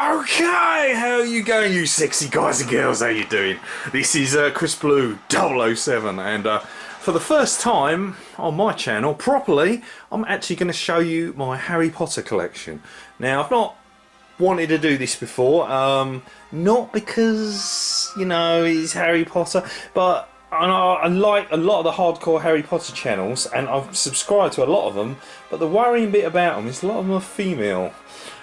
Okay, how are you going, you sexy guys and girls? How you doing? This is Chris Blue 007, and for the first time on my channel, properly, I'm actually going to show you my Harry Potter collection. Now, I've not wanted to do this before, not because, you know, it's Harry Potter, but I like a lot of the hardcore Harry Potter channels, and I've subscribed to a lot of them, but the worrying bit about them is a lot of them are female.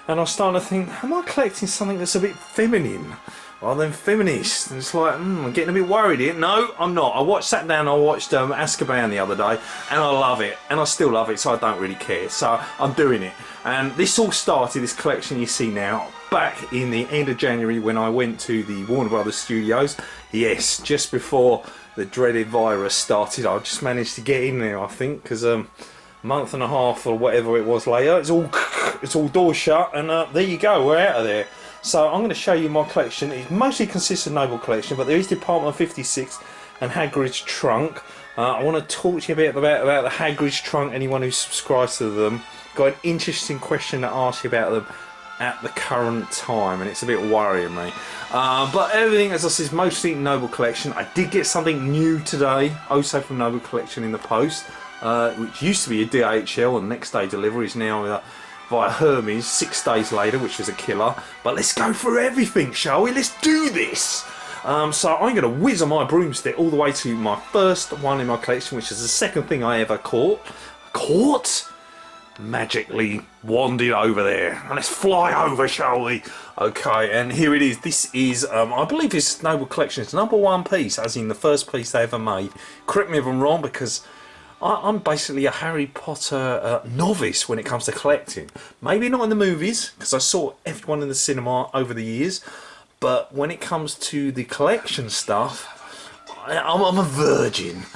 And I was starting to think, am I collecting something that's a bit feminine rather than feminist? And it's like, I'm getting a bit worried here. No, I'm not. Sat down, I watched Azkaban the other day, and I love it. And I still love it, so I don't really care. So I'm doing it. And this all started, this collection you see now, back in the end of January when I went to the Warner Brothers studios. Yes, just before the dreaded virus started. I just managed to get in there, I think, because month and a half or whatever it was later, it's all doors shut, and there you go, we're out of there. So I'm going to show you my collection. It mostly consists of Noble collection, but there is Department 56 and Hagrid's trunk. I want to talk to you a bit about the Hagrid's trunk. Anyone who subscribes to them, got an interesting question to ask you about them at the current time, and it's a bit worrying me. But everything, as I said, is mostly Noble collection. I did get something new today, also from Noble collection in the post. Which used to be a DHL and next day delivery, is now via Hermes 6 days later, which was a killer. But let's go for everything, shall we? Let's do this! So I'm going to whiz on my broomstick all the way to my first one in my collection, which is the second thing I ever caught. Magically wanded over there. And let's fly over, shall we? Okay, and here it is. This is, I believe it's Noble Collection's #1 piece, as in the first piece they ever made. Correct me if I'm wrong, because I'm basically a Harry Potter novice when it comes to collecting. Maybe not in the movies, because I saw everyone in the cinema over the years, but when it comes to the collection stuff, I'm a virgin.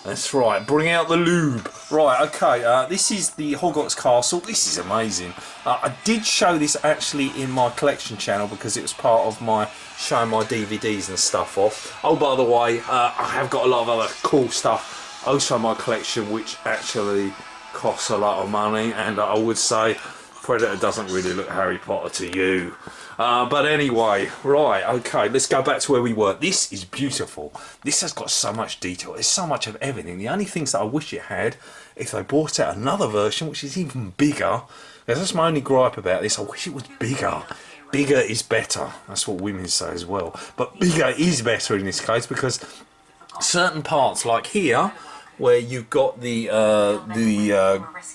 That's right, bring out the lube. Right, okay, this is the Hogwarts Castle. This is amazing. I did show this actually in my collection channel because it was part of my showing my DVDs and stuff off. Oh, by the way, I have got a lot of other cool stuff also my collection, which actually costs a lot of money, and I would say Predator doesn't really look Harry Potter to you. But anyway, right, okay, let's go back to where we were. This is beautiful. This has got so much detail. There's so much of everything. The only things that I wish it had, if they brought out another version, which is even bigger, that's my only gripe about this, I wish it was bigger. Bigger is better. That's what women say as well. But bigger is better in this case, because certain parts, like here, where you've got the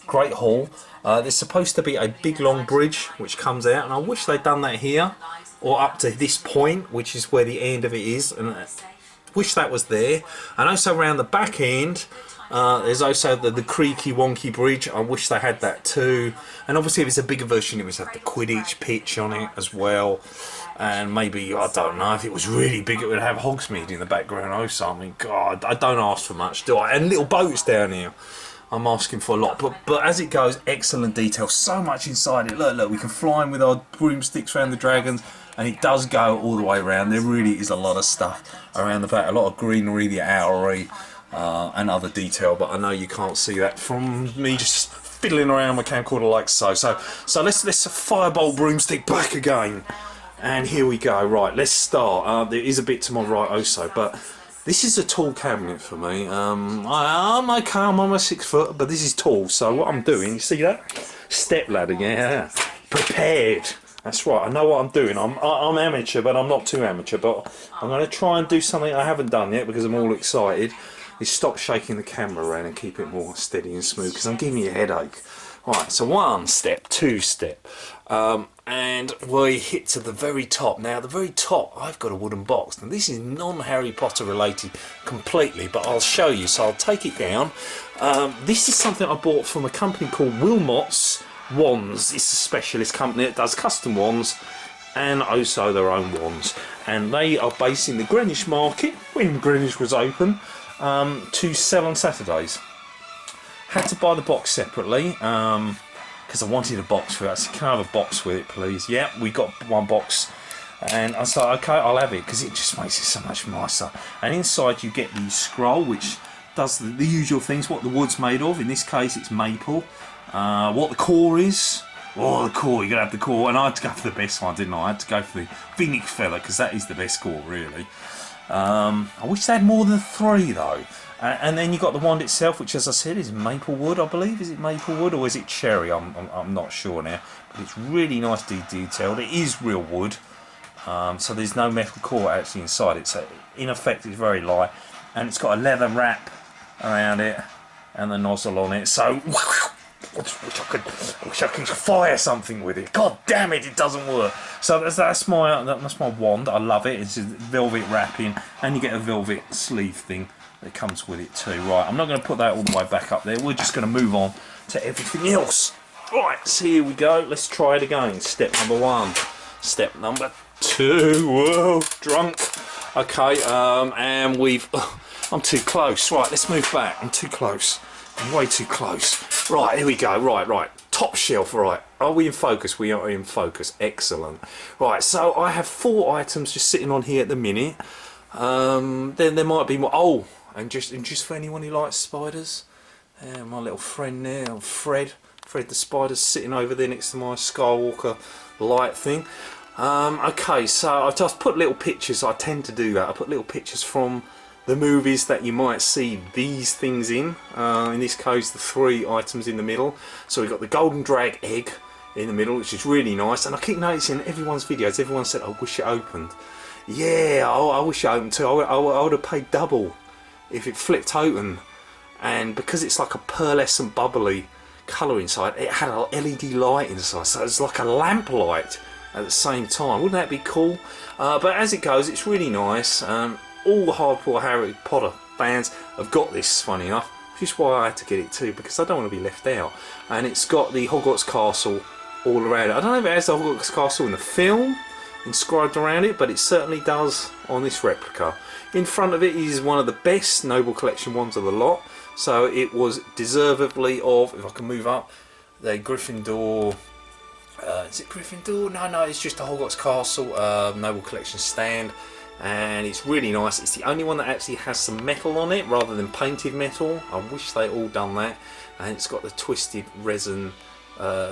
Great Hall, there's supposed to be a big long bridge which comes out, and I wish they'd done that here, or up to this point, which is where the end of it is, and I wish that was there. And also around the back end, there's also the creaky wonky bridge. I wish they had that too. And obviously if it's a bigger version, it would have the Quidditch pitch on it as well. And maybe, I don't know, if it was really big, it would have Hogsmeade in the background or something. God, I don't ask for much, do I? And little boats down here. I'm asking for a lot. But as it goes, excellent detail. So much inside it. Look, we can fly in with our broomsticks around the dragons. And it does go all the way around. There really is a lot of stuff around the back. A lot of greenery, the owlery, and other detail. But I know you can't see that from me just fiddling around my camcorder like so. So let's fireball broomstick back again. And here we go. Right, let's start. There is a bit to my right also, but this is a tall cabinet for me. I'm okay, I'm almost 6 foot, but this is tall. So what I'm doing, you see that? Step ladder, yeah. Prepared. That's right. I know what I'm doing. I'm amateur, but I'm not too amateur. But I'm going to try and do something I haven't done yet because I'm all excited. Is stop shaking the camera around and keep it more steady and smooth because I'm giving you a headache. Right, so 1 step, 2 step, and we hit to the very top. Now, the very top, I've got a wooden box. Now, this is non-Harry Potter related completely, but I'll show you, so I'll take it down. This is something I bought from a company called Wilmot's Wands. It's a specialist company that does custom wands and also their own wands. And they are based in the Greenwich market, when Greenwich was open, to sell on Saturdays. Had to buy the box separately because I wanted a box for it. I said, can I have a box with it, please? Yeah, we got 1 box, and I said, okay, I'll have it because it just makes it so much nicer. And inside you get the scroll, which does the usual things, what the wood's made of. In this case, it's maple. What the core is, Oh, the core, you're going to have the core. And I had to go for the best one, didn't I? I had to go for the Phoenix Feather, because that is the best core, really. I wish they had more than 3, though. And then you got the wand itself, which, as I said, is maple wood, I believe. Is it maple wood or is it cherry? I'm not sure now. But it's really nicely detailed. It is real wood. So there's no metal core actually inside it. So, in effect, it's very light. And it's got a leather wrap around it. And the nozzle on it. So... I wish I could fire something with it. God damn it, it doesn't work. So that's my wand. I love it. It's velvet wrapping, and you get a velvet sleeve thing that comes with it too. Right, I'm not going to put that all the way back up there. We're just going to move on to everything else. Right, so here we go. Let's try it again. Step number 1. Step number 2. Whoa, drunk. Okay, and we've... I'm too close. Right, let's move back. I'm too close. I'm way too close. Right, here we go. Right. Top shelf, right. Are we in focus? We are in focus. Excellent. Right, so I have 4 items just sitting on here at the minute. Then there might be more. Oh, and just for anyone who likes spiders, my little friend there, Fred the spider's sitting over there next to my Skywalker light thing. Okay, so I've just put little pictures. I tend to do that. I put little pictures from the movies that you might see these things in this case the 3 items in the middle. So we've got the golden drag egg in the middle, which is really nice, and I keep noticing everyone's videos, everyone said, I wish it opened. Yeah, I wish it opened too. I would have paid double if it flipped open, and because it's like a pearlescent bubbly colour inside, it had a LED light inside, so it's like a lamp light at the same time. Wouldn't that be cool? But as it goes, it's really nice. All the hardcore Harry Potter fans have got this, funny enough, which is why I had to get it too, because I don't want to be left out. And it's got the Hogwarts Castle all around it. I don't know if it has the Hogwarts Castle in the film inscribed around it, but it certainly does on this replica. In front of it is one of the best Noble Collection ones of the lot, so it was deservedly of, if I can move up, the Gryffindor... is it Gryffindor? No, it's just a Hogwarts Castle Noble Collection stand. And it's really nice. It's the only one that actually has some metal on it rather than painted metal. I wish they all done that. And it's got the twisted resin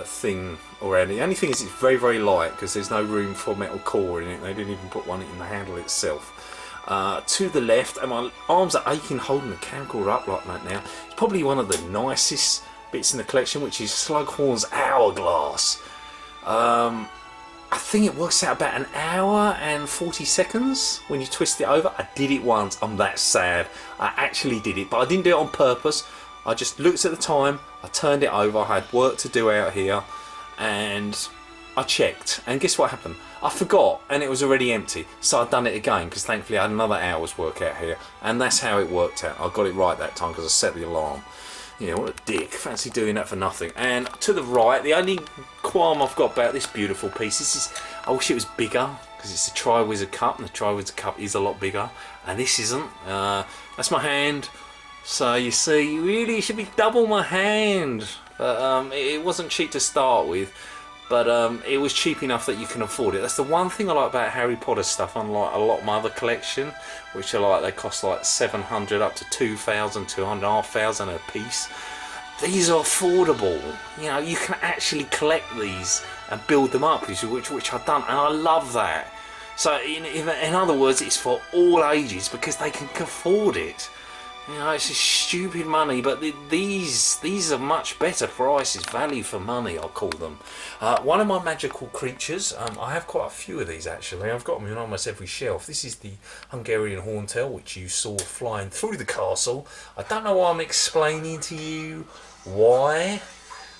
thing around it. The only thing is it's very, very light because there's no room for metal core in it. They didn't even put one in the handle itself. To the left, and my arms are aching holding the camcorder up like that now. It's probably one of the nicest bits in the collection, which is Slughorn's Hourglass. I think it works out about 1 hour and 40 seconds when you twist it over. I did it once. I'm that sad. I actually did it, but I didn't do it on purpose. I just looked at the time, I turned it over, I had work to do out here, and I checked. And guess what happened? I forgot, and it was already empty. So I'd done it again, because thankfully I had another hour's work out here. And that's how it worked out. I got it right that time, because I set the alarm. Yeah, what a dick. Fancy doing that for nothing. And to the right, the only qualm I've got about this beautiful piece is I wish it was bigger, because it's a Triwizard Cup, and the Triwizard Cup is a lot bigger, and this isn't. That's my hand. So you see, really it should be double my hand. But it wasn't cheap to start with, but it was cheap enough that you can afford it. That's the one thing I like about Harry Potter stuff, unlike a lot of my other collection, which are like, they cost like 700 up to 2,000, 2,500 a piece. These are affordable. You know, you can actually collect these and build them up, which I've done, and I love that. So in other words, it's for all ages because they can afford it. You know, it's just stupid money, but these are much better prices, value for money, I'll call them. One of my magical creatures, I have quite a few of these actually. I've got them in almost every shelf. This is the Hungarian Horntail, which you saw flying through the castle. I don't know why I'm explaining to you why,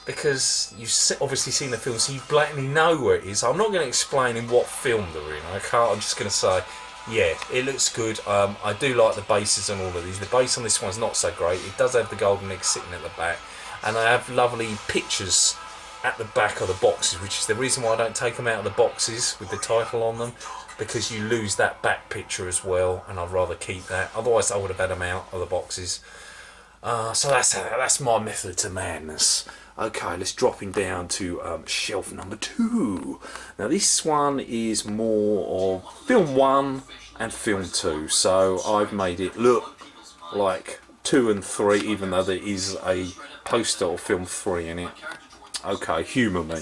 because you've obviously seen the film, so you blatantly know where it is. I'm not going to explain in what film they're in, okay? I'm just going to say, yeah, it looks good. I do like the bases on all of these. The base on this one's not so great. It does have the golden egg sitting at the back, and I have lovely pictures at the back of the boxes, which is the reason why I don't take them out of the boxes with the title on them, because you lose that back picture as well, and I'd rather keep that. Otherwise I would have had them out of the boxes. So that's my method to madness. Okay, let's drop him down to shelf number 2. Now this one is more of film 1 and film 2, so I've made it look like 2 and 3, even though there is a poster of film 3 in it. Okay, humour me.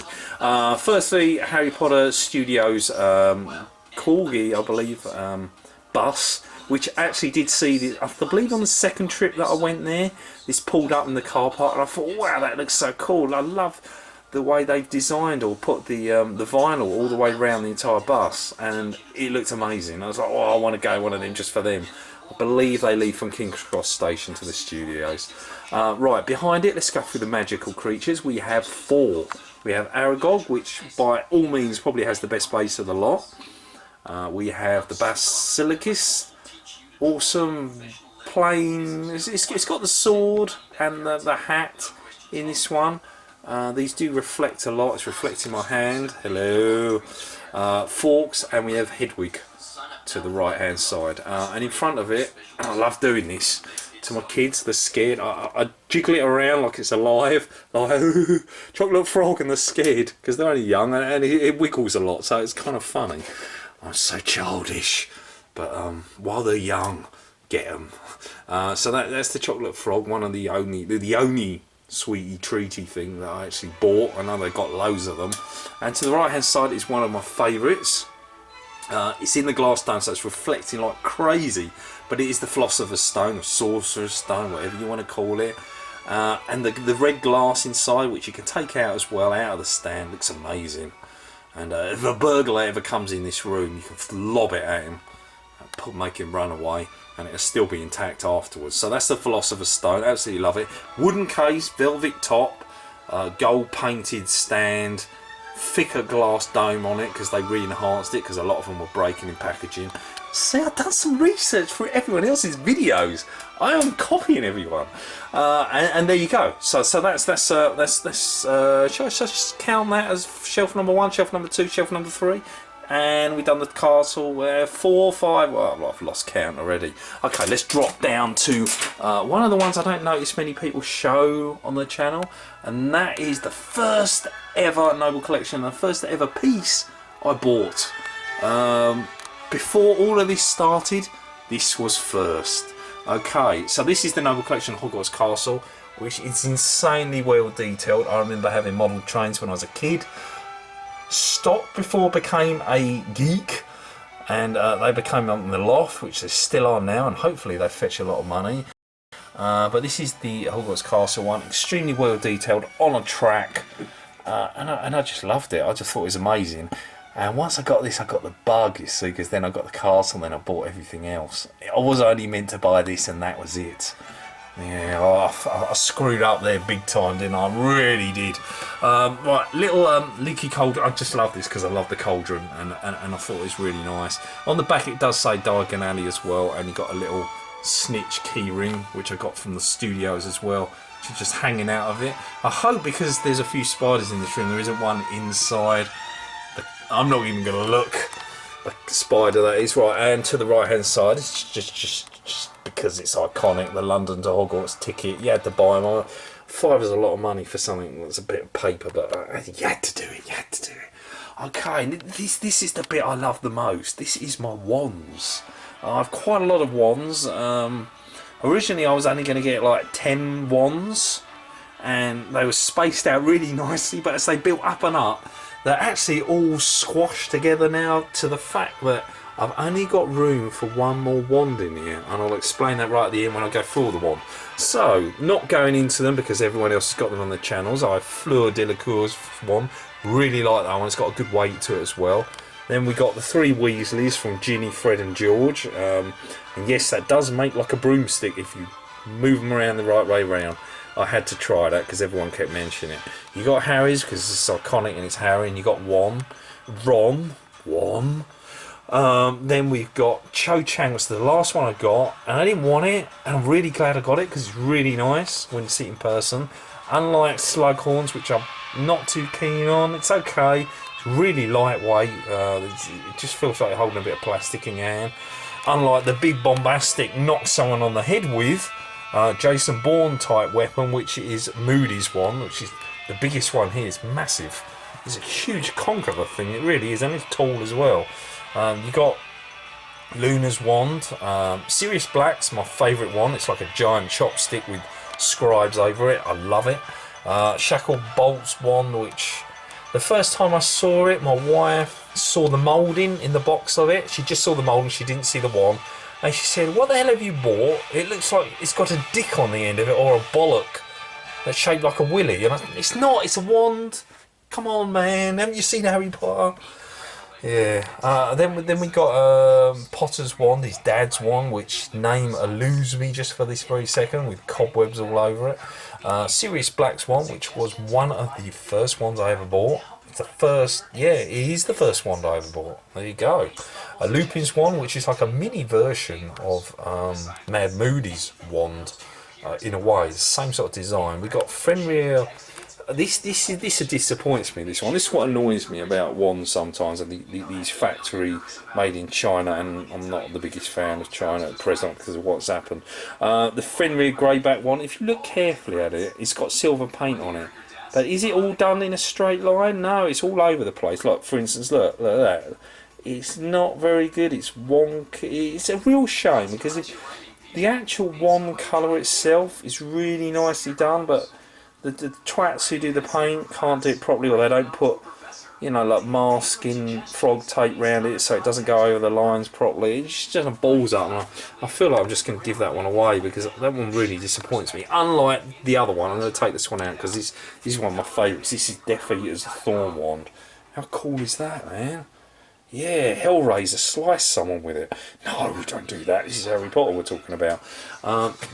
Firstly, Harry Potter Studios Corgi, I believe, bus, which actually did see, I believe on the second trip that I went there, this pulled up in the car park, and I thought, wow, that looks so cool. I love the way they've designed or put the vinyl all the way around the entire bus, and it looked amazing. I was like, oh, I want to go one of them just for them. I believe they leave from King's Cross Station to the studios. Right, behind it, let's go through the magical creatures. We have 4. We have Aragog, which by all means probably has the best base of the lot. We have the Basilicus, awesome, plain. It's got the sword and the hat in this one. These do reflect a lot. It's reflecting my hand. Hello. Forks, and we have Hedwig to the right hand side, and in front of it, I love doing this to my kids. They're scared. I jiggle it around like it's alive, like chocolate frog, and they're scared because they're only young, and it wiggles a lot, so it's kind of funny. I'm so childish, but while they're young, get them. So that's the chocolate frog, one of the only sweetie treaty thing that I actually bought. I know they've got loads of them. And to the right hand side is one of my favourites. It's in the glass stone, so it's reflecting like crazy, but it is the Philosopher's Stone or Sorcerer's Stone, whatever you want to call it. And the red glass inside, which you can take out as well, out of the stand, looks amazing. And if a burglar ever comes in this room, you can lob it at him, make him run away, and it'll still be intact afterwards. So that's the Philosopher's Stone, absolutely love it. Wooden case, velvet top, gold painted stand, thicker glass dome on it because they re-enhanced it because a lot of them were breaking in packaging. See, I've done some research for everyone else's videos. I am copying everyone, and there you go. So that's shall I just count that as shelf number 1, shelf number 2, shelf number 3? And we've done the castle 4, 5. Well, I've lost count already. Okay, let's drop down to one of the ones I don't notice many people show on the channel, and that is the first ever Noble Collection, the first ever piece I bought. Before all of this started, this was first. Okay, so this is the Noble Collection Hogwarts Castle, which is insanely well detailed. I remember having model trains when I was a kid. Stopped before I became a geek, and they became on the loft, which they still are now, and hopefully they fetch a lot of money. But this is the Hogwarts Castle one, extremely well detailed on a track, and I just loved it. I just thought it was amazing. And once I got this, I got the bug, you see, because then I got the castle, and then I bought everything else. I was only meant to buy this, and that was it. Yeah, I screwed up there big time, didn't I? I really did. Right, little leaky cauldron. I just love this because I love the cauldron, and I thought it was really nice. On the back it does say Diagon Alley as well, and you got a little snitch key ring, which I got from the studios as well, which is just hanging out of it. I hope, because there's a few spiders in this room, there isn't one inside. I'm not even going to look. A spider, that is. Right, and to the right hand side, it's just because it's iconic, the London to Hogwarts ticket. You had to buy them. £5 is a lot of money for something that's a bit of paper, but you had to do it. You had to do it. Okay, this is the bit I love the most. This is my wands. I have quite a lot of wands. Originally, I was only going to get like 10 wands, and they were spaced out really nicely. But as they built up and up, they're actually all squashed together now, to the fact that I've only got room for one more wand in here, and I'll explain that right at the end when I go through the wand. So, not going into them because everyone else has got them on their channels. I have Fleur Delacour's wand. Really like that one. It's got a good weight to it as well. Then we got the 3 Weasleys from Ginny, Fred and George. And yes, that does make like a broomstick if you move them around the right way round. I had to try that because everyone kept mentioning it. You got Harry's because it's iconic and it's Harry, and you got Ron. Then we've got Cho Chang, was the last one I got, and I didn't want it, and I'm really glad I got it because it's really nice when you see it in person. Unlike Slughorns, which I'm not too keen on, it's okay. It's really lightweight. It just feels like you're holding a bit of plastic in your hand. Unlike the big bombastic knock someone on the head with Jason Bourne type weapon, which is Moody's one, which is the biggest one here. It's massive. It's a huge conch of a thing, it really is, and it's tall as well. You got Luna's wand. Sirius Black's my favourite one. It's like a giant chopstick with scribes over it. I love it. Shackle Bolt's wand, which the first time I saw it, my wife saw the moulding in the box of it. She just saw the moulding, she didn't see the wand. And she said, "What the hell have you bought? It looks like it's got a dick on the end of it, or a bollock that's shaped like a willy." And it's not, it's a wand. Come on, man, haven't you seen Harry Potter? Yeah. Then we got Potter's wand, his dad's wand, which name eludes me just for this very second, with cobwebs all over it. Sirius Black's wand, which was one of the first wands I ever bought. It's the first, yeah, it is the first wand I ever bought. There you go. A Lupin's wand, which is like a mini version of Mad Moody's wand, in a way, same sort of design. We got Fenrir. This disappoints me. This one. This is what annoys me about wands sometimes. And these factory made in China, and I'm not the biggest fan of China at present because of what's happened. The Fenrir Greyback one. If you look carefully at it, it's got silver paint on it. But is it all done in a straight line? No, it's all over the place. Like, for instance, look at that. It's not very good. It's wonky. It's a real shame because the actual wand colour itself is really nicely done, but the twats who do the paint can't do it properly, or they don't put, like masking frog tape round it so it doesn't go over the lines properly. It's just a balls up, and I feel like I'm just going to give that one away because that one really disappoints me. Unlike the other one, I'm going to take this one out because this is one of my favourites. This is Death Eater's Thorn Wand. How cool is that, man? Yeah, Hellraiser, slice someone with it. No, don't do that. This is Harry Potter we're talking about.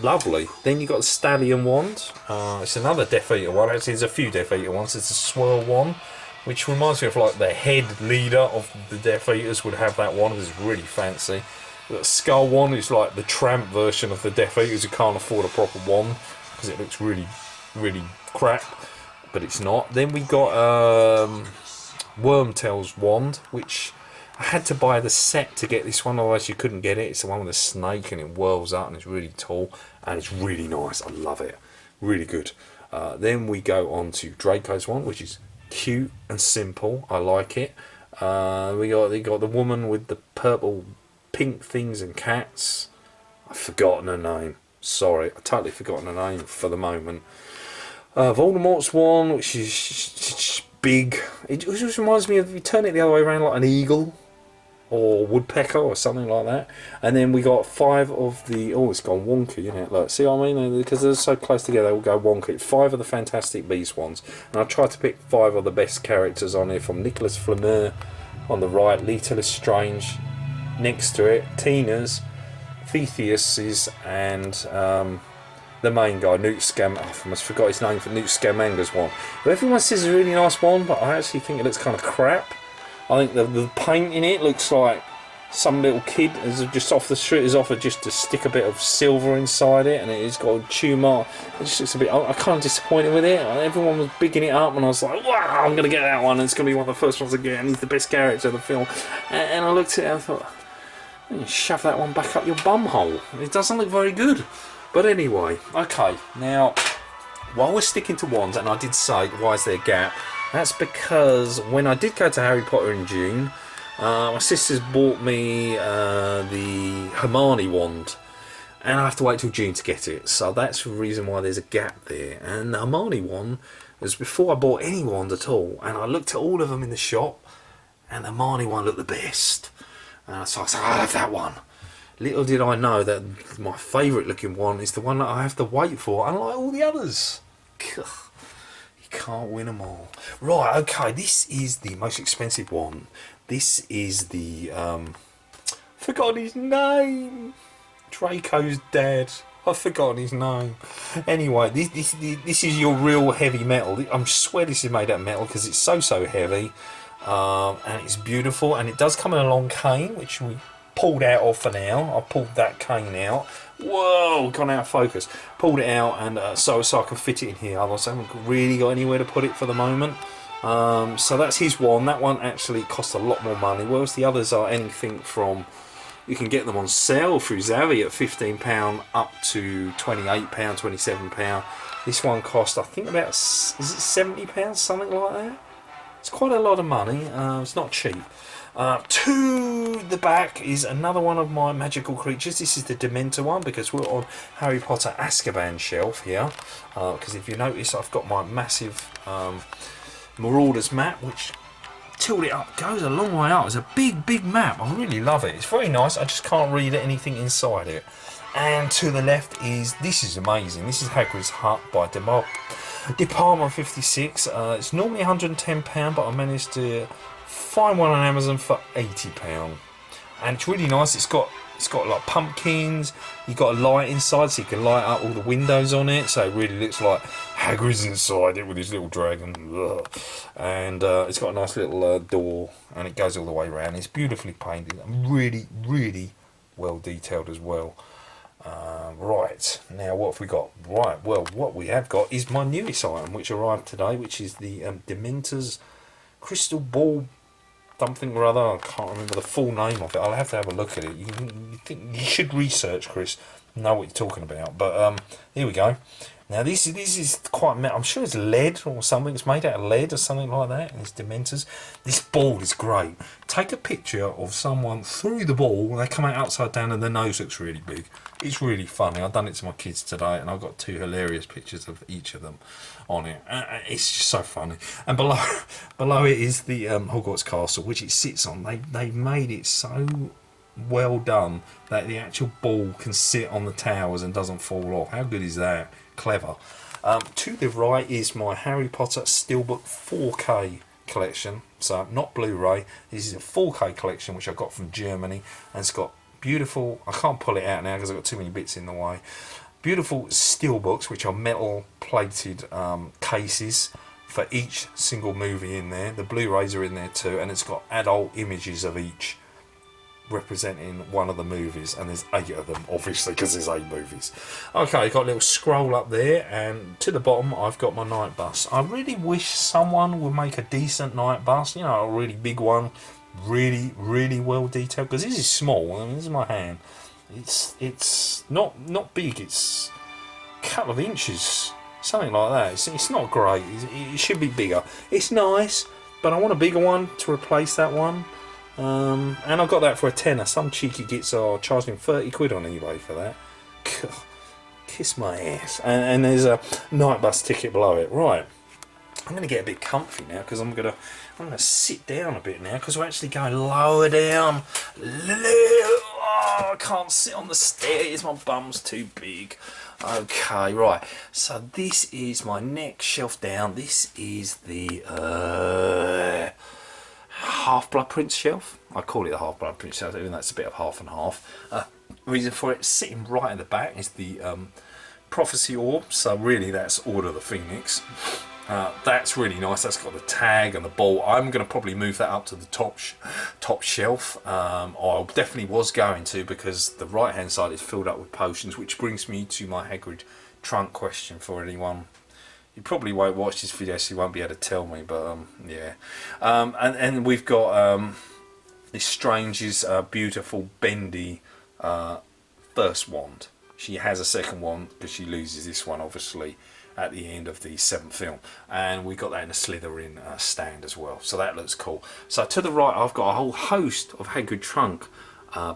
Lovely. Then you got the Stallion Wand. It's another Death Eater one. Actually, there's a few Death Eater ones. It's a swirl wand, which reminds me of like the head leader of the Death Eaters would have that one. It's really fancy. The Skull Wand is like the tramp version of the Death Eaters who can't afford a proper wand because it looks really, really crap, but it's not. Then we got Wormtail's wand, which I had to buy the set to get this one, otherwise you couldn't get it. It's the one with the snake and it whirls up and it's really tall and it's really nice. I love it. Really good. Then we go on to Draco's one, which is cute and simple. I like it. We got the woman with the purple, pink things and cats. I've forgotten her name. Sorry, I've totally forgotten her name for the moment. Voldemort's one, which is big. It just reminds me of, you turn it the other way around, like an eagle or woodpecker or something like that. And then we got 5 of the, it's gone wonky, isn't it? Look, see what I mean? Because they're so close together, they will go wonky. 5 of the Fantastic Beasts ones, and I tried to pick 5 of the best characters on here, from Nicholas Flamel on the right, Lita Lestrange next to it, Tina's, Theseus's, and the main guy, Newt Scamander. I almost forgot his name for Newt Scamander's one. But everyone says it's a really nice one, but I actually think it looks kind of crap. I think the paint in it looks like some little kid has just off the street has offered just to stick a bit of silver inside it, and it's got a tumor. It just looks a bit. I'm kind of disappointed with it. Everyone was bigging it up, and I was like, "Wow, I'm gonna get that one. And it's gonna be one of the first ones I get, and he's the best character of the film." And I looked at it, and I thought, you shove that one back up your bum hole. It doesn't look very good. But anyway, okay. Now, while we're sticking to wands, and I did say, why is there a gap? That's because when I did go to Harry Potter in June, my sisters bought me the Hermione wand, and I have to wait till June to get it. So that's the reason why there's a gap there. And the Hermione wand was before I bought any wand at all, and I looked at all of them in the shop, and the Hermione one looked the best. So I said, I'll have that one. Little did I know that my favourite looking one is the one that I have to wait for, unlike all the others. You can't win them all. Right, okay, this is the most expensive one. This is the, forgotten his name. Draco's dad. I've forgotten his name. Anyway, this is your real heavy metal. I swear this is made out of metal because it's so heavy. And it's beautiful, and it does come in a long cane, which we pulled out of for now. I pulled that cane out. Whoa, gone out of focus. Pulled it out, and so I can fit it in here. Otherwise I haven't really got anywhere to put it for the moment. So that's his one. That one actually costs a lot more money, whereas the others are anything from, you can get them on sale through Zavi at £15 up to £28, £27. This one cost, I think, about, is it £70, something like that? It's quite a lot of money. It's not cheap. To the back is another one of my magical creatures. This is the Dementor one because we're on Harry Potter Azkaban shelf here. Because if you notice, I've got my massive Marauders map, which tilt it up goes a long way up. It's a big map. I really love it. It's very nice. I just can't read anything inside it. And to the left is, this is amazing. This is Hagrid's Hut by Department 56. It's normally £110, but I managed to find one on Amazon for £80, and it's really nice. It's got like pumpkins. You've got a light inside, so you can light up all the windows on it. So it really looks like Hagrid's inside it with his little dragon. Ugh. And it's got a nice little door, and it goes all the way around. It's beautifully painted and really well detailed as well. Right, now what have we got? Right, well, what we have got is my newest item, which arrived today, which is the Dementors Crystal Ball something or other. I can't remember the full name of it. I'll have to have a look at it. You should research, Chris, know what you're talking about. But here we go. Now this is quite, I'm sure it's lead or something. It's made out of lead or something like that. And it's Dementors. This ball is great. Take a picture of someone through the ball and they come out upside down and their nose looks really big. It's really funny. I've done it to my kids today and I've got 2 hilarious pictures of each of them on it. It's just so funny. And below it is the Hogwarts Castle, which it sits on. They've made it so well done that the actual ball can sit on the towers and doesn't fall off. How good is that? Clever. To the right is my Harry Potter Steelbook 4K collection. So not Blu-ray. This is a 4K collection which I got from Germany, and it's got beautiful, I can't pull it out now because I've got too many bits in the way, beautiful steelbooks which are metal plated cases for each single movie in there. The Blu-rays are in there too, and it's got adult images of each representing one of the movies, and there's 8 of them obviously because there's 8 movies. Okay, got a little scroll up there, and to the bottom I've got my night bus. I really wish someone would make a decent night bus, you know, a really big one, really well detailed, because this is small. I mean, this is my hand. It's not big, it's a couple of inches, something like that. It's not great. It should be bigger. It's nice, but I want a bigger one to replace that one. And I got that for a tenner. Some cheeky gits are charging 30 quid on eBay for that. Kiss my ass. And there's a night bus ticket below it. Right, I'm going to get a bit comfy now because I'm going to sit down a bit now because we're actually going lower down. Oh, I can't sit on the stairs. My bum's too big. Okay, right. So this is my next shelf down. This is the Half-Blood Prince shelf. I call it the Half-Blood Prince shelf, even though it's a bit of half and half. Reason for it, sitting right at the back is the Prophecy Orb. So really that's Order of the Phoenix. That's really nice. That's got the tag and the ball. I'm going to probably move that up to the top shelf. I definitely was going to, because the right hand side is filled up with potions, which brings me to my Hagrid trunk question for anyone. You probably won't watch this video, so you won't be able to tell me, but yeah. And we've got this Strange's beautiful bendy first wand. She has a second wand because she loses this one obviously at the end of the 7th film, and we got that in a Slytherin stand as well, so that looks cool. So to the right I've got a whole host of Hagrid trunk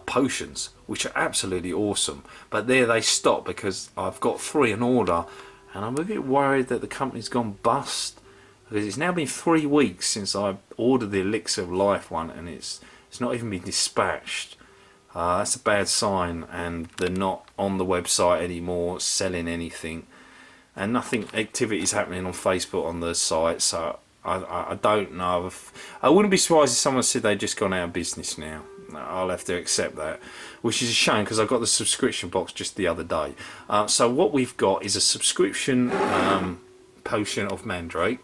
potions, which are absolutely awesome, but there they stop because I've got 3 in order. And I'm a bit worried that the company's gone bust, because it's now been 3 weeks since I ordered the Elixir of Life one, and it's not even been dispatched. That's a bad sign, and they're not on the website anymore selling anything, and nothing activity is happening on Facebook on the site. So I don't know if, I wouldn't be surprised if someone said they'd just gone out of business now. I'll have to accept that, which is a shame because I got the subscription box just the other day. So what we've got is a subscription potion of Mandrake.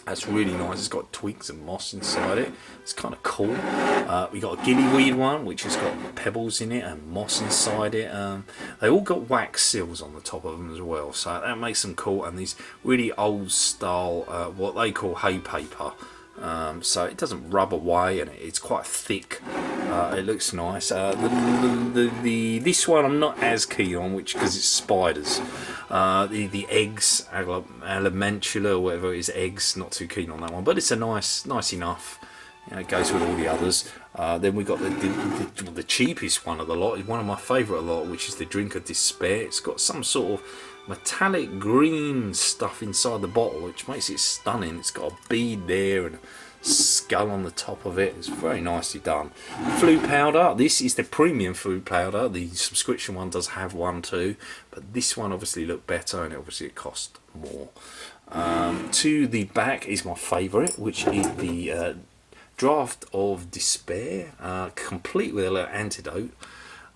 That's really nice. It's got twigs and moss inside it. It's kind of cool. We got a gillyweed one, which has got pebbles in it and moss inside it. They all got wax seals on the top of them as well, so that makes them cool. And these really old style, what they call hay paper. So it doesn't rub away, and it's quite thick. It looks nice. This one I'm not as keen on, which because it's spiders. The eggs, Alamantula or whatever it is, eggs. Not too keen on that one, but it's a nice enough. You know, it goes with all the others. Then we got the cheapest one of the lot, one of my favourite lot, which is the Drink of Despair. It's got some sort of metallic green stuff inside the bottle, which makes it stunning. It's got a bead there and a skull on the top of it. It's very nicely done. Flute powder. This is the premium flute powder. The subscription one does have one too, but this one obviously looked better, and obviously it cost more. To the back is my favourite, which is the Draft of Despair, complete with a little antidote.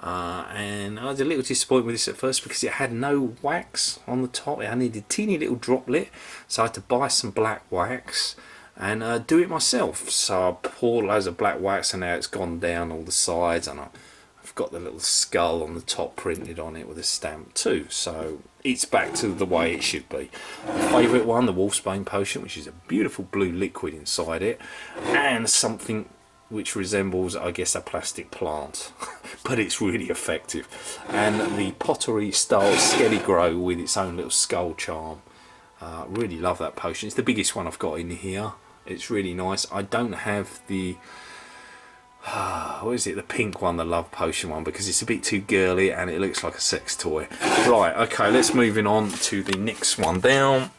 And I was a little disappointed with this at first because it had no wax on the top. I needed a teeny little droplet, so I had to buy some black wax and do it myself. So I poured loads of black wax, and now it's gone down all the sides, and I've got the little skull on the top printed on it with a stamp too. So it's back to the way it should be. My favourite one, the Wolfsbane potion, which is a beautiful blue liquid inside it, and something which resembles, I guess, a plastic plant, but it's really effective. And the pottery style Skelly Grow with its own little skull charm. Really love that potion. It's the biggest one I've got in here. It's really nice. I don't have the what is it, the pink one, the love potion one, because it's a bit too girly and it looks like a sex toy. Right, okay, let's moving on to the next one down.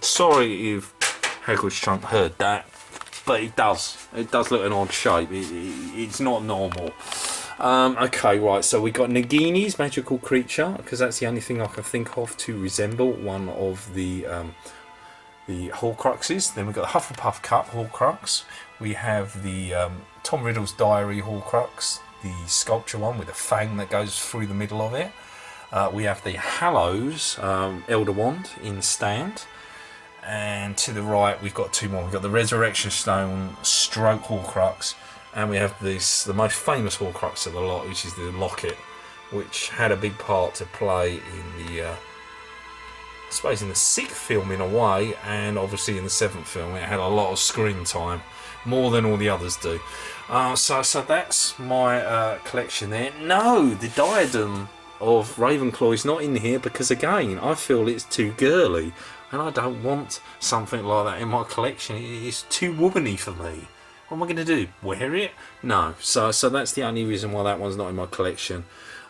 Sorry if Hagrid's Trunk heard that, but it does look an odd shape. It's not normal. Okay, right, so we got Nagini's magical creature, because that's the only thing I can think of to resemble one of the Horcruxes. Then we've got the Hufflepuff Cup Horcrux. We have the Tom Riddle's Diary Horcrux, the sculpture one with a fang that goes through the middle of it. We have the Hallows Elder Wand in stand. And to the right we've got two more. We've got the Resurrection Stone Stroke Horcrux, and we have this, the most famous Horcrux of the lot, which is the Locket, which had a big part to play in the I suppose in the 6th film in a way, and obviously in the 7th film it had a lot of screen time, more than all the others do. So that's my collection there. No, the Diadem of Ravenclaw is not in here because, again, I feel it's too girly, and I don't want something like that in my collection. It's too womany for me. What am I going to do? Wear it? No. So that's the only reason why that one's not in my collection.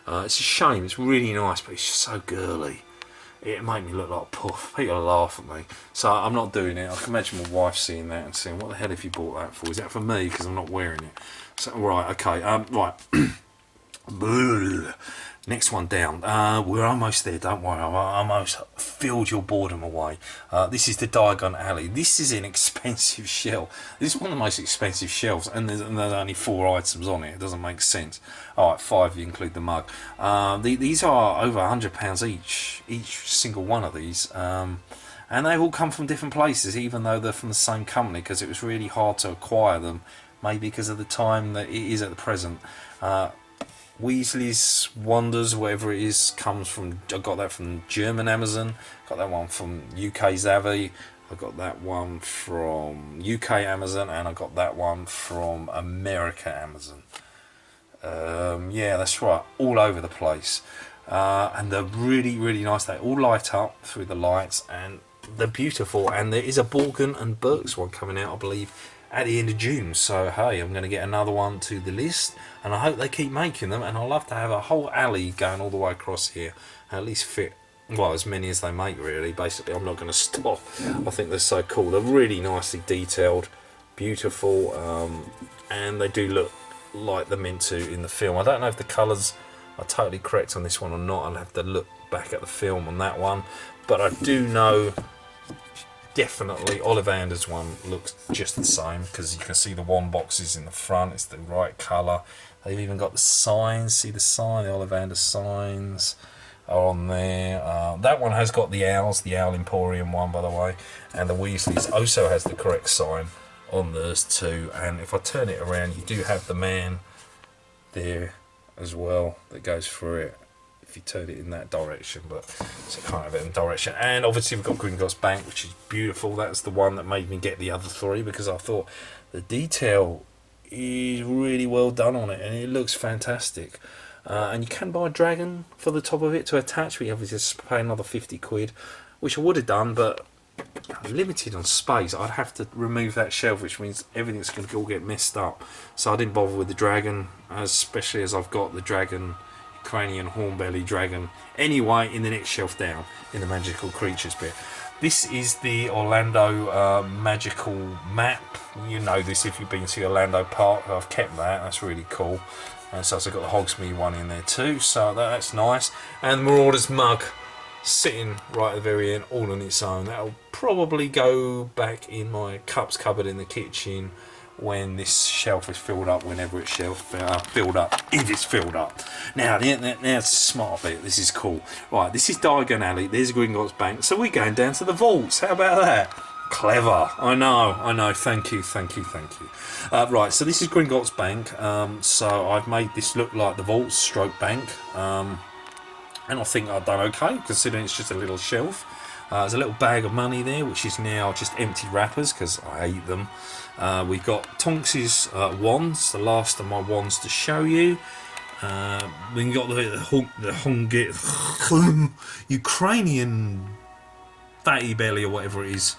It's a shame. It's really nice, but it's just so girly. It made me look like a puff. People laugh at me. So I'm not doing it. I can imagine my wife seeing that and saying, what the hell have you bought that for? Is that for me? Because I'm not wearing it. So, right, okay. Right. Next one down. We're almost there, don't worry. I've almost filled your boredom away. This is the Diagon Alley. This is an expensive shelf. This is one of the most expensive shelves, and there's only 4 items on it. It doesn't make sense. Alright, 5 if you include the mug. These are over £100 each single one of these. And they all come from different places, even though they're from the same company, because it was really hard to acquire them, maybe because of the time that it is at the present. Weasleys Wonders, whatever it is, comes from, I got that from German Amazon, got that one from UK Zavvi, I got that one from UK Amazon, and I got that one from America Amazon. Yeah, that's right, all over the place. And they're really, really nice. They all light up through the lights, and they're beautiful. And there is a Borgin and Burke's one coming out, I believe, at the end of June. So hey, I'm going to get another one to the list, and I hope they keep making them, and I'll love to have a whole alley going all the way across here, and at least fit, well, as many as they make, really. Basically, I'm not going to stop. I think they're so cool. They're really nicely detailed, beautiful, and they do look like they're meant to in the film. I don't know if the colours are totally correct on this one or not. I'll have to look back at the film on that one, but I do know definitely Ollivander's one looks just the same, because you can see the wand boxes in the front. It's the right colour. They've even got the signs. See the sign? The Ollivander signs are on there. That one has got the owls, the Owl Emporium one, by the way, and the Weasleys also has the correct sign on theirs too. And if I turn it around, you do have the man there as well that goes through it, if you turn it in that direction, but so I can't have it in direction. And obviously we've got Gringotts Bank, which is beautiful. That's the one that made me get the other 3, because I thought the detail is really well done on it, and it looks fantastic. And you can buy a dragon for the top of it to attach, but you obviously just pay another 50 quid, which I would have done, but limited on space. I'd have to remove that shelf, which means everything's going to all get messed up. So I didn't bother with the dragon, especially as I've got the dragon, Hungarian Horntail dragon, anyway, in the next shelf down, in the magical creatures bit. This is the Orlando magical map. You know this if you've been to Orlando Park. I've kept that. That's really cool. And so I've got the Hogsmeade one in there too. So that's nice. And the Marauder's mug sitting right at the very end, all on its own. That'll probably go back in my cups cupboard in the kitchen when this shelf is filled up, whenever it's filled up, if it's filled up. Now it's a smart bit. This is cool. Right, this is Diagon Alley. There's Gringotts Bank. So we're going down to the vaults. How about that? Clever. I know. Thank you. Right, so this is Gringotts Bank. So I've made this look like the vaults stroke bank. And I think I've done okay, considering it's just a little shelf. There's a little bag of money there, which is now just empty wrappers, because I hate them. We've got Tonks's wands, the last of my wands to show you. We've got the Ukrainian fatty belly, or whatever it is,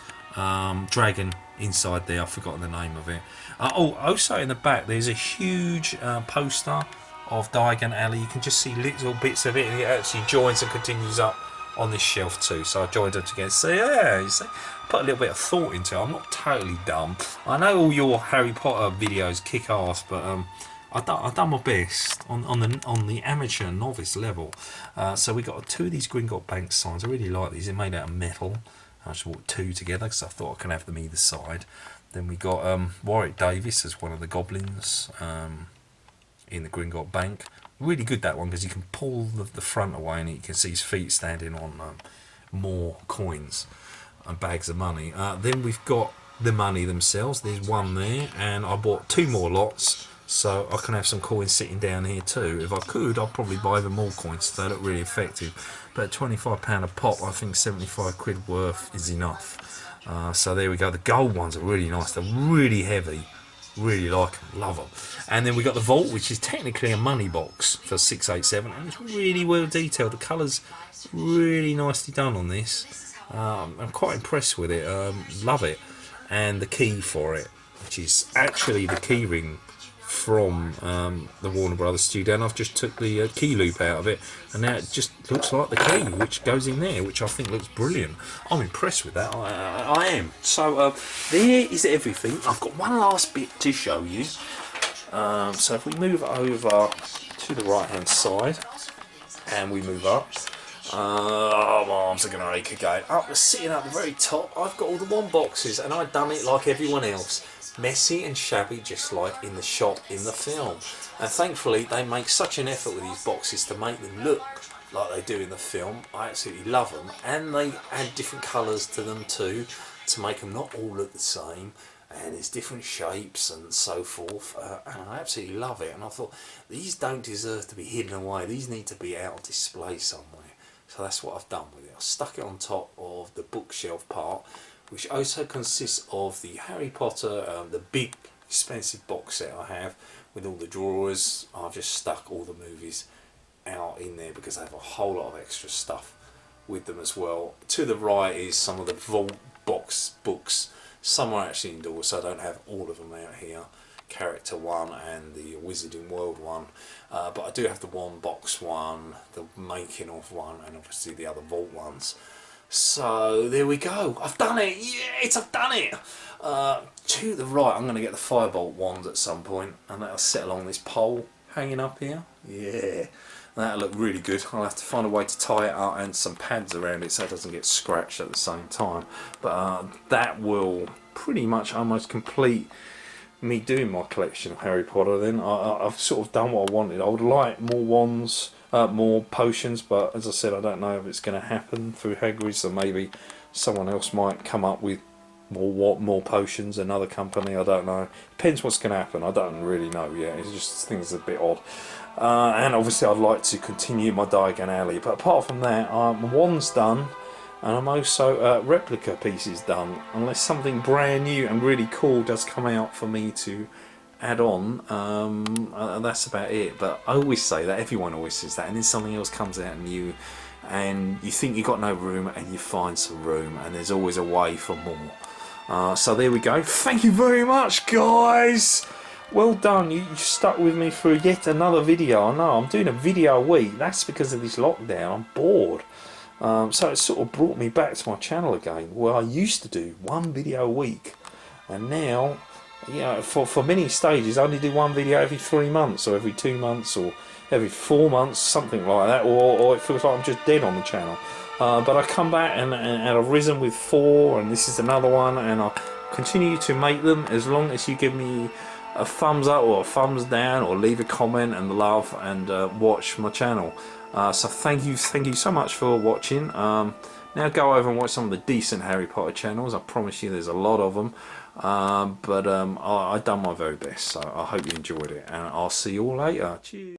dragon inside there. I've forgotten the name of it. Also in the back, there's a huge poster of Diagon Alley. You can just see little bits of it, and it actually joins and continues up on this shelf too. So I joined them together. So yeah, you see, put a little bit of thought into it. I'm not totally dumb. I know all your Harry Potter videos kick ass, but I've done my best on the amateur novice level. So we got two of these Gringotts Bank signs. I really like these. They're made out of metal. I just bought two together because I thought I can have them either side. Then we got Warwick Davis as one of the goblins in the Gringotts Bank. Really good, that one, because you can pull the front away and you can see his feet standing on more coins and bags of money. Then we've got the money themselves. There's one there, and I bought two more lots so I can have some coins sitting down here too. If I could, I'd probably buy even more coins, so they look really effective. But £25 a pop, I think 75 quid worth is enough. So there we go. The gold ones are really nice. They're really heavy. Really like them, love them. And then we got the vault, which is technically a money box for 687, and it's really well detailed. The colours really nicely done on this. I'm quite impressed with it. Love it. And the key for it, which is actually the key ring from the Warner Brothers studio, and I've just took the key loop out of it, and now it just looks like the key which goes in there, which I think looks brilliant. I'm impressed with that. I am. So there is everything. I've got one last bit to show you. So if we move over to the right hand side and we move up, my arms are going to ache again. Sitting at the very top, I've got all the one boxes, and I've done it like everyone else. Messy and shabby, just like in the shop in the film. And thankfully they make such an effort with these boxes to make them look like they do in the film. I absolutely love them, and they add different colours to them too, to make them not all look the same, and there's different shapes and so forth, and I absolutely love it. And I thought, these don't deserve to be hidden away, these need to be out on display somewhere. So that's what I've done with it. I stuck it on top of the bookshelf part, which also consists of the Harry Potter, the big expensive box set I have with all the drawers. I've just stuck all the movies out in there because they have a whole lot of extra stuff with them as well. To the right is some of the vault box books. Some are actually indoors, so I don't have all of them out here. Character one and the Wizarding World one, but I do have the one box one, the making of one, and obviously the other vault ones. So there we go. I've done it. Yes, I've done it. To the right, I'm going to get the Firebolt wand at some point, and that'll set along this pole hanging up here. Yeah, that'll look really good. I'll have to find a way to tie it up and some pads around it so it doesn't get scratched at the same time. But that will pretty much almost complete me doing my collection of Harry Potter. Then I've sort of done what I wanted. I would like more wands, more potions, but as I said, I don't know if it's going to happen through Hadgrids, so maybe someone else might come up with more potions, another company, I don't know. Depends what's going to happen, I don't really know yet. It's just, things are a bit odd. And obviously I'd like to continue my Diagon Alley, but apart from that, my wand's done, and I'm also replica pieces done, unless something brand new and really cool does come out for me to add on. That's about it. But I always say that, everyone always says that, and then something else comes out new, and you think you've got no room, and you find some room, and there's always a way for more. So there we go. Thank you very much, guys. Well done. You stuck with me for yet another video. I know I'm doing a video a week. That's because of this lockdown. I'm bored. So it sort of brought me back to my channel again, where I used to do one video a week, and now, you know, for many stages I only do one video every 3 months, or every 2 months, or every 4 months, something like that, or it feels like I'm just dead on the channel. But I come back and I've risen with 4, and this is another one, and I'll continue to make them as long as you give me a thumbs up or a thumbs down, or leave a comment and love, and watch my channel. So thank you so much for watching. Now go over and watch some of the decent Harry Potter channels. I promise you there's a lot of them. I've done my very best, so I hope you enjoyed it, and I'll see you all later. Cheers.